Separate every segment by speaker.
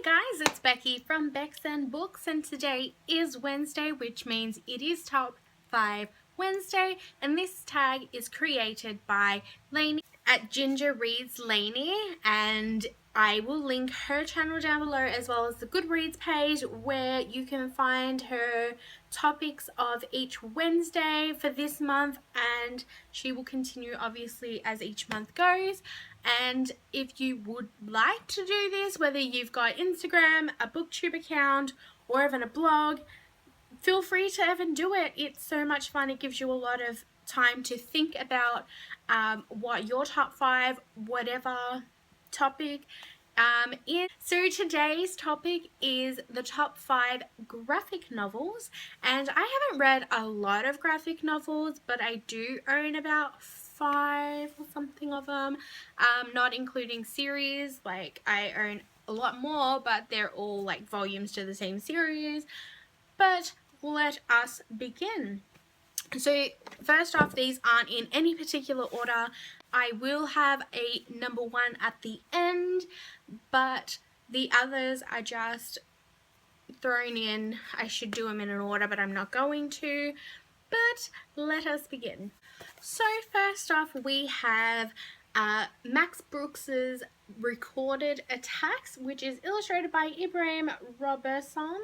Speaker 1: guys, it's Becky from Bex and Books, and today is Wednesday, which means it is Top 5 Wednesday, and this tag is created by Lainey at Ginger Reads Lainey, and I will link her channel down below as well as the Goodreads page where you can find her topics of each Wednesday for this month, and she will continue obviously as each month goes. And if you would like to do this, whether you've got Instagram, a booktube account, or even a blog, feel free to even do it. It's so much fun. It gives you a lot of time to think about what your top 5, whatever topic is. So today's topic is the top 5 graphic novels, and I haven't read a lot of graphic novels, but I do own about 5 or something of them, not including series. Like, I own a lot more, but they're all like volumes to the same series. But let us begin. So first off, these aren't in any particular order. I will have a number 1 at the end, but the others are just thrown in. I should do them in an order, but I'm not going to. But let us begin. So first off, we have Max Brooks's Recorded Attacks, which is illustrated by Ibrahim Robertson.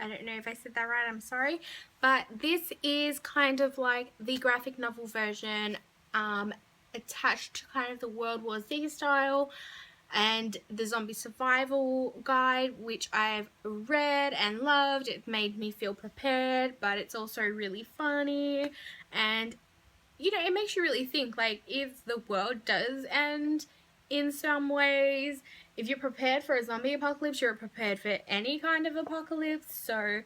Speaker 1: I don't know if I said that right, I'm sorry. But this is kind of like the graphic novel version, attached to kind of the World War Z style, and the zombie survival guide, which I've read and loved. It made me feel prepared, but it's also really funny, and you know, it makes you really think, like, if the world does end in some ways, if you're prepared for a zombie apocalypse, you're prepared for any kind of apocalypse. So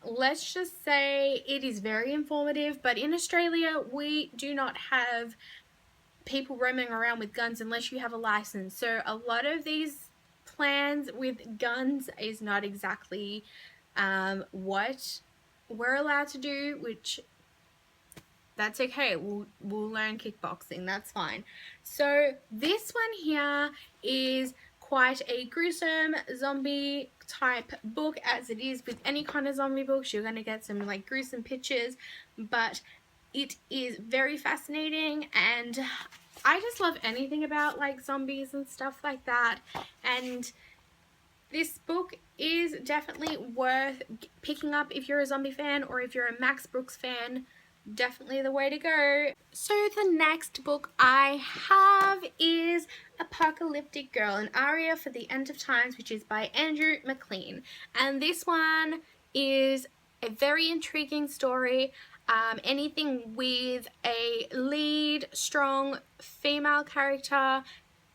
Speaker 1: let's just say it is very informative. But in Australia, we do not have people roaming around with guns unless you have a license. So a lot of these plans with guns is not exactly what we're allowed to do, which that's okay. We'll learn kickboxing. That's fine. So this one here is quite a gruesome zombie type book, as it is with any kind of zombie books. You're going to get some like gruesome pictures, but it is very fascinating, and I just love anything about like zombies and stuff like that. And this book is definitely worth picking up if you're a zombie fan, or if you're a Max Brooks fan. Definitely the way to go. So the next book I have is Apocalyptic Girl, an aria for the end of times, which is by Andrew McLean. And this one is a very intriguing story. Anything with a lead, strong female character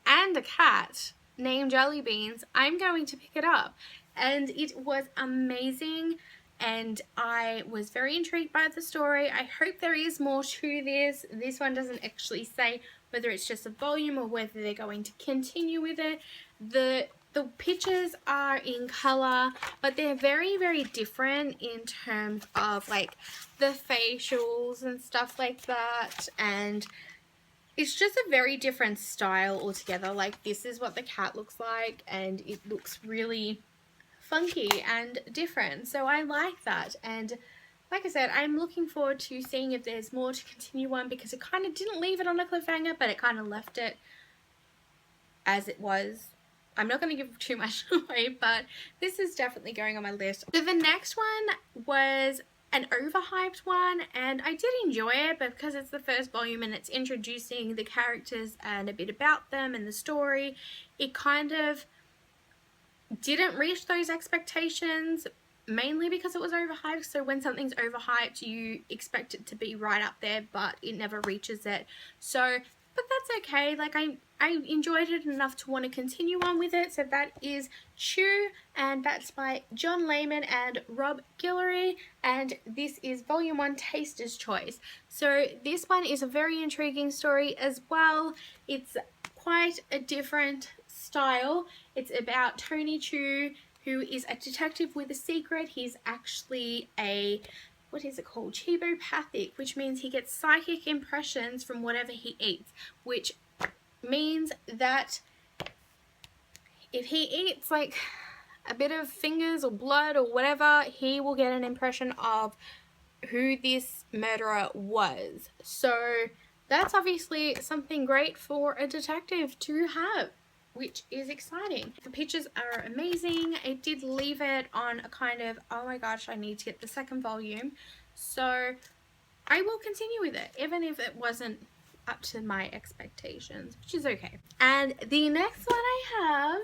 Speaker 1: and a cat named Jelly Beans, I'm going to pick it up. And it was amazing, and I was very intrigued by the story. I hope there is more to this. This one doesn't actually say whether it's just a volume or whether they're going to continue with it. The pictures are in color, but they're very, very different in terms of like the facials and stuff like that, and it's just a very different style altogether. Like, this is what the cat looks like, and it looks really funky and different, so I like that. And like I said, I'm looking forward to seeing if there's more to continue on, because it kind of didn't leave it on a cliffhanger, but it kind of left it as it was. I'm not going to give too much away, but this is definitely going on my list. So the next one was an overhyped one, and I did enjoy it, but because it's the first volume and it's introducing the characters and a bit about them and the story, it kind of didn't reach those expectations, mainly because it was overhyped. So when something's overhyped, you expect it to be right up there, but it never reaches it. So, but that's okay. Like, I enjoyed it enough to want to continue on with it. So that is Chew, and that's by John Layman and Rob Guillory, and this is Volume 1, Taster's Choice. So this one is a very intriguing story as well. It's quite a different style. It's about Tony Chew, who is a detective with a secret. He's actually a, what is it called? Chibopathic, which means he gets psychic impressions from whatever he eats, which means that if he eats like a bit of fingers or blood or whatever, he will get an impression of who this murderer was. So that's obviously something great for a detective to have, which is exciting. The pictures are amazing. It did leave it on a kind of, oh my gosh, I need to get the second volume. So I will continue with it, even if it wasn't up to my expectations, which is okay. And the next one I have,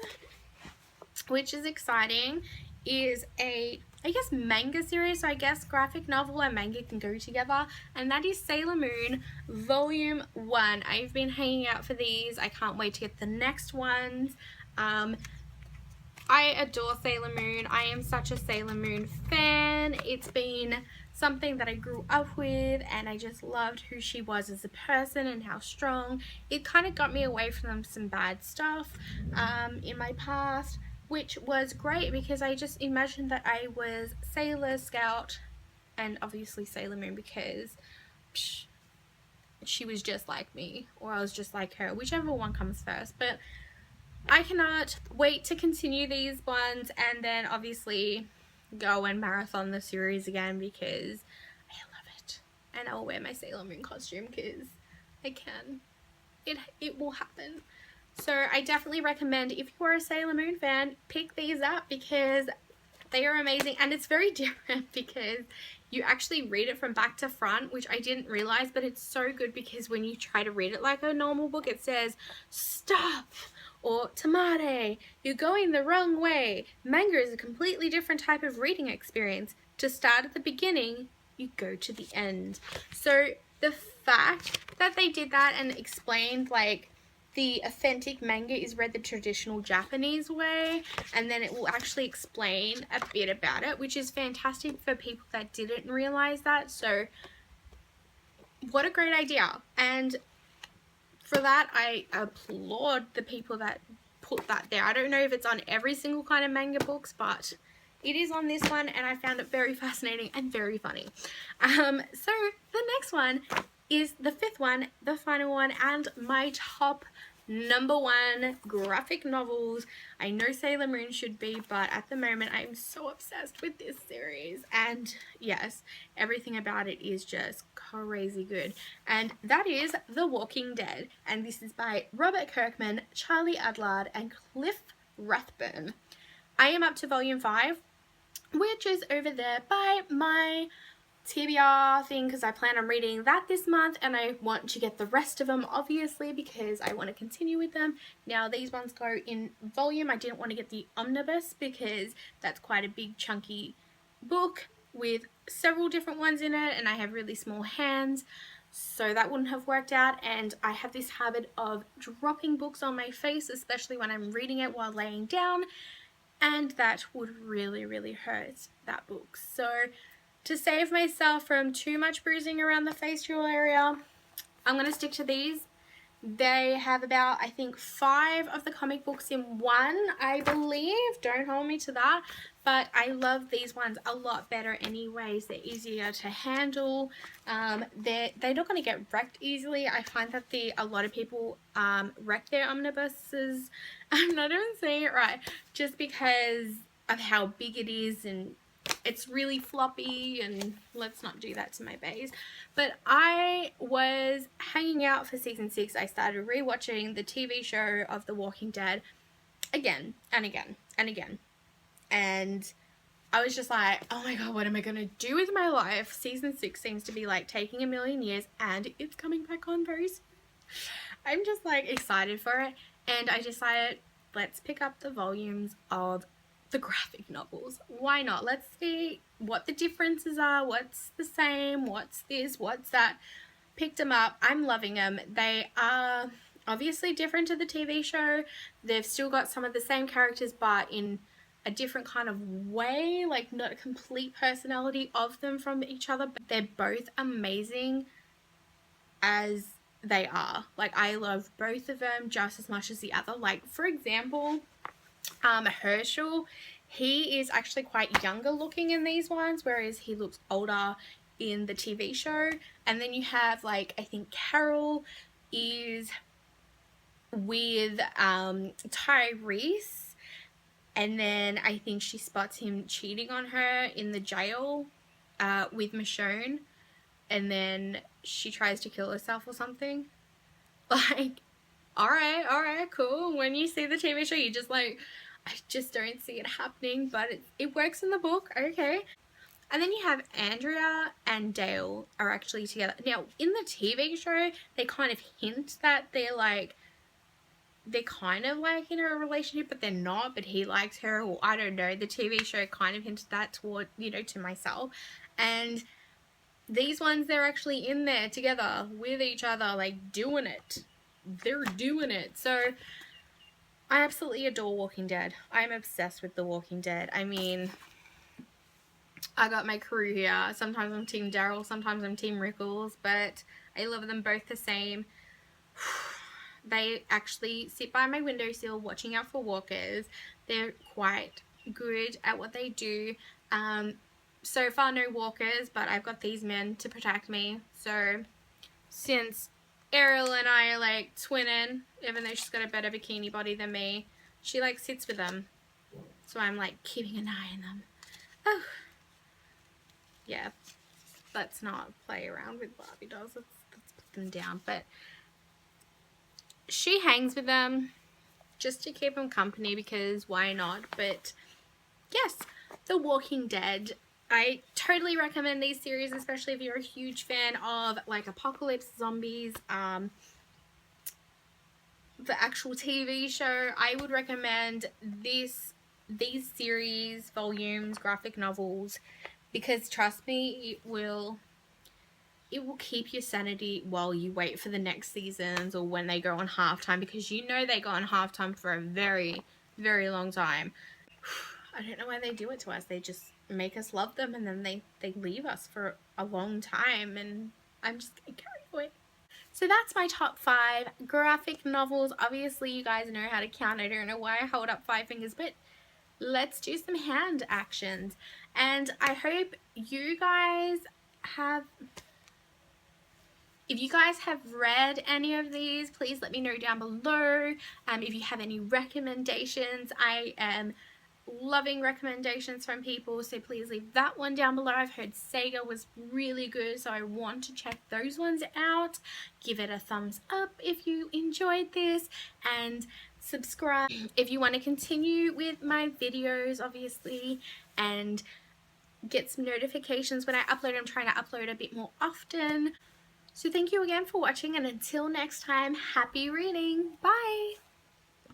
Speaker 1: which is exciting, is a, I guess, manga series. So I guess graphic novel and manga can go together, and that is Sailor Moon Volume 1. I've been hanging out for these. I can't wait to get the next ones. I adore Sailor Moon. I am such a Sailor Moon fan. It's been something that I grew up with, and I just loved who she was as a person and how strong. It kind of got me away from some bad stuff in my past, which was great because I just imagined that I was Sailor Scout and obviously Sailor Moon because she was just like me, or I was just like her, whichever one comes first. But I cannot wait to continue these ones and then obviously go and marathon the series again because I love it. And I'll wear my Sailor Moon costume because I can. It will happen. So I definitely recommend, if you are a Sailor Moon fan, pick these up because they are amazing. And it's very different because you actually read it from back to front, which I didn't realize, but it's so good because when you try to read it like a normal book, it says, stop, or tamare, you're going the wrong way. Manga is a completely different type of reading experience. To start at the beginning, you go to the end. So the fact that they did that and explained like the authentic manga is read the traditional Japanese way, and then it will actually explain a bit about it, which is fantastic for people that didn't realize that. So what a great idea. And for that, I applaud the people that put that there. I don't know if it's on every single kind of manga books, but it is on this one, and I found it very fascinating and very funny. So the next one is the fifth one, the final one, and my top #1 graphic novels. I know Sailor Moon should be, but at the moment I'm so obsessed with this series, and yes, everything about it is just crazy good, and that is The Walking Dead, and this is by Robert Kirkman, Charlie Adlard, and Cliff Rathburn. I am up to volume 5, which is over there by my TBR thing because I plan on reading that this month, and I want to get the rest of them obviously because I want to continue with them. Now these ones go in volume. I didn't want to get the omnibus because that's quite a big chunky book with several different ones in it, and I have really small hands, so that wouldn't have worked out. And I have this habit of dropping books on my face, especially when I'm reading it while laying down, and that would really hurt that book. So to save myself from too much bruising around the facial area, I'm going to stick to these. They have about, I think, 5 of the comic books in one, I believe. Don't hold me to that. But I love these ones a lot better anyways. They're easier to handle. They're not going to get wrecked easily. I find that a lot of people wreck their omnibuses. I'm not even saying it right. Just because of how big it is, and it's really floppy, and let's not do that to my bays. But I was hanging out for season 6. I started rewatching the TV show of The Walking Dead again and again and again. And I was just like, oh my god, what am I going to do with my life? Season 6 seems to be like taking a million years, and it's coming back on very soon. I'm just like excited for it. And I decided, let's pick up the volumes of the graphic novels. Why not? Let's see what the differences are, what's the same, what's this, what's that. Picked them up. I'm loving them. They are obviously different to the TV show. They've still got some of the same characters, but in a different kind of way, like not a complete personality of them from each other, but they're both amazing as they are. Like, I love both of them just as much as the other. Like, for example, Herschel, he is actually quite younger looking in these ones, whereas he looks older in the TV show. And then you have, like, I think Carol is with Tyrese, and then I think she spots him cheating on her in the jail with Michonne, and then she tries to kill herself or something. Like, alright, cool. When you see the TV show, you just like, I just don't see it happening, but it works in the book, okay. And then you have Andrea and Dale are actually together. Now, in the TV show, they kind of hint that they're kind of like in a relationship, but they're not, but he likes her, or I don't know. The TV show kind of hinted that toward, you know, to myself. And these ones, they're actually in there together with each other, like doing it. They're doing it. So I absolutely adore Walking Dead. I'm obsessed with The Walking Dead. I mean, I got my crew here. Sometimes I'm Team Daryl, sometimes I'm Team Rickles, but I love them both the same. They actually sit by my windowsill watching out for walkers. They're quite good at what they do. So far no walkers, but I've got these men to protect me. So since Ariel and I are like twinning, even though she's got a better bikini body than me, she like sits with them. So I'm like keeping an eye on them. Oh. Yeah, let's not play around with Barbie dolls. Let's put them down. But she hangs with them just to keep them company, because why not? But yes, The Walking Dead. I totally recommend these series, especially if you're a huge fan of like apocalypse, zombies, the actual TV show. I would recommend these series, volumes, graphic novels, because trust me, it will keep your sanity while you wait for the next seasons, or when they go on halftime, because you know they go on halftime for a very, very long time. I don't know why they do it to us. They just make us love them, and then they leave us for a long time, and I'm just getting carried away. So that's my top 5 graphic novels. Obviously, you guys know how to count. I don't know why I hold up 5 fingers, but let's do some hand actions. And I hope you guys have... If you guys have read any of these, please let me know down below. If you have any recommendations, I am loving recommendations from people, so please leave that one down below. I've heard Sega was really good, so I want to check those ones out. Give it a thumbs up if you enjoyed this, and subscribe if you want to continue with my videos, obviously, and get some notifications when I upload. I'm trying to upload a bit more often. So thank you again for watching, and until next time, happy reading. Bye!